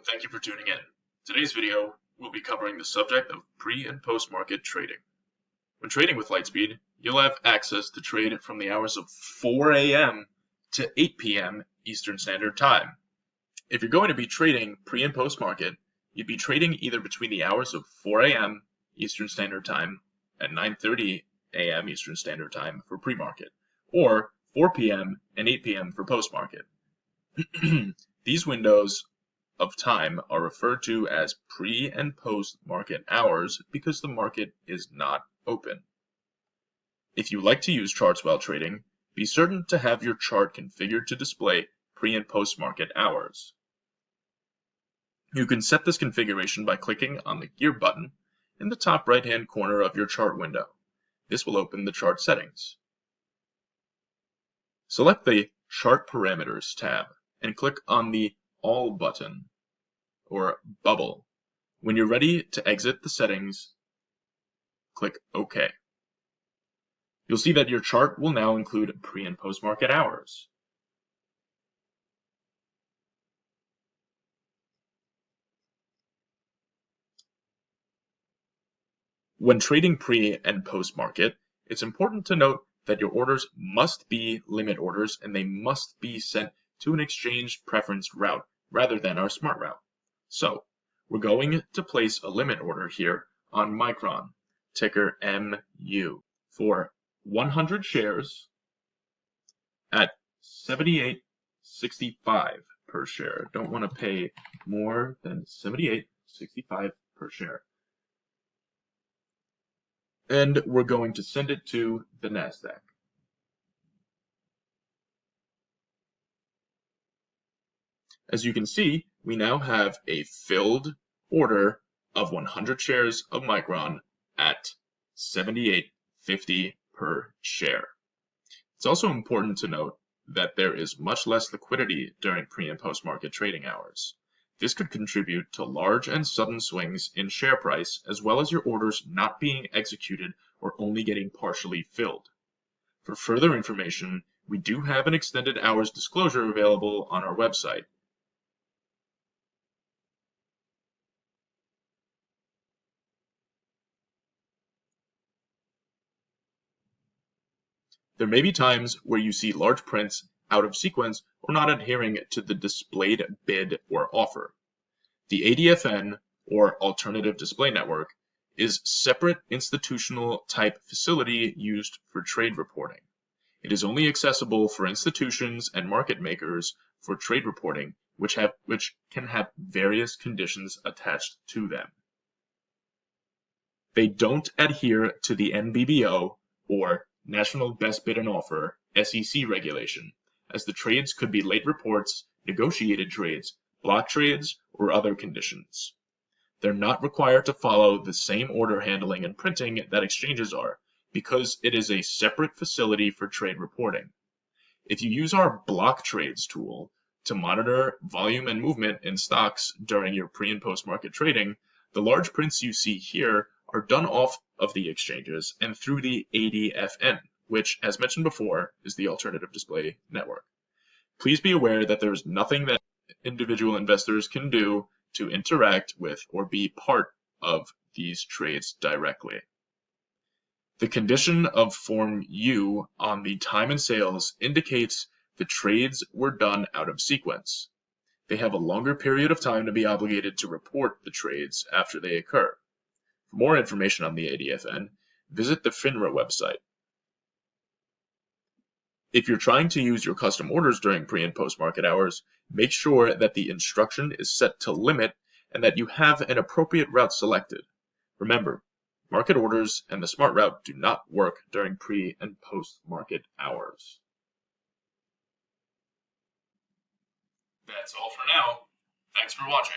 and thank you for tuning in. Today's video will be covering the subject of pre- and post-market trading. When trading with Lightspeed, you'll have access to trade from the hours of 4 a.m. to 8 p.m. Eastern Standard Time. If you're going to be trading pre- and post-market, you'd be trading either between the hours of 4 a.m. Eastern Standard Time and 9:30 a.m. Eastern Standard Time for pre-market, or 4 p.m. and 8 p.m. for post-market. These windows of time are referred to as pre- and post-market hours because the market is not open. If you like to use charts while trading, be certain to have your chart configured to display pre- and post-market hours. You can set this configuration by clicking on the gear button in the top right-hand corner of your chart window. This will open the chart settings. Select the Chart Parameters tab and click on the All button, or bubble. When you're ready to exit the settings, click OK. You'll see that your chart will now include pre- and post-market hours. When trading pre- and post-market, it's important to note that your orders must be limit orders and they must be sent to an exchange preference route rather than our smart route. So, we're going to place a limit order here on Micron, ticker MU, for 100 shares at 78.65 per share. Don't want to pay more than 78.65 per share. And we're going to send it to the NASDAQ. As you can see, we now have a filled order of 100 shares of Micron at 78.50 per share. It's also important to note that there is much less liquidity during pre- and post-market trading hours. This could contribute to large and sudden swings in share price, as well as your orders not being executed or only getting partially filled. For further information, we do have an extended hours disclosure available on our website. There may be times where you see large prints out of sequence or not adhering to the displayed bid or offer. The ADFN, or Alternative Display Network, is separate institutional type facility used for trade reporting. It is only accessible for institutions and market makers for trade reporting, which can have various conditions attached to them. They don't adhere to the NBBO, or National Best Bid and Offer, SEC regulation, as the trades could be late reports, negotiated trades, block trades, or other conditions. They're not required to follow the same order handling and printing that exchanges are, because it is a separate facility for trade reporting. If you use our block trades tool to monitor volume and movement in stocks during your pre- and post-market trading, the large prints you see here are done off of the exchanges and through the ADFN, which, as mentioned before, is the Alternative Display Network. Please be aware that there is nothing that individual investors can do to interact with or be part of these trades directly. The condition of Form U on the time and sales indicates the trades were done out of sequence. They have a longer period of time to be obligated to report the trades after they occur. For more information on the ADFN, visit the FINRA website. If you're trying to use your custom orders during pre- and post-market hours, make sure that the instruction is set to limit and that you have an appropriate route selected. Remember, market orders and the smart route do not work during pre- and post-market hours. That's all for now. Thanks for watching.